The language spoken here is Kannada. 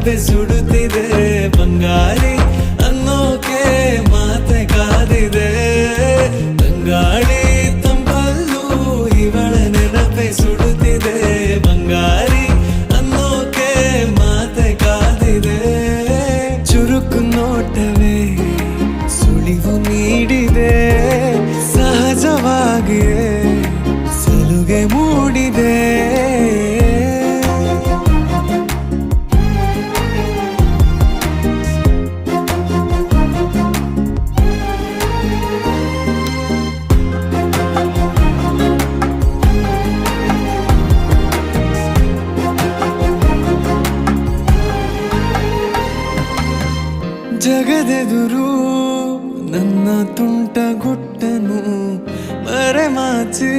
ನೆನಪೆ ಸುಡುತ್ತಿದೆ ಬಂಗಾರಿ ಅನ್ನೋಕೆ ಮಾತೆ ಕಾದಿದೆ ತಂಗಾಳಿ ತಂಪಲ್ಲೂ ಇವಳ ನೆನಪೆ ಸುಡುತ್ತಿದೆ ಬಂಗಾರಿ ಅನ್ನೋಕೆ ಮಾತೆ ಕಾದಿದೆ ಚುರುಕು ನೋಟವೇ ಸುಳಿವು ನೀಡಿದೆ ಸಹಜವಾಗಿಯೇ ಸಲುಗೆ ಮೂಡಿದೆ ಜಗದೆದುರು ನನ್ನ ತುಂಟ ಗುಟ್ಟನು ಮರೆಮಾಚಿ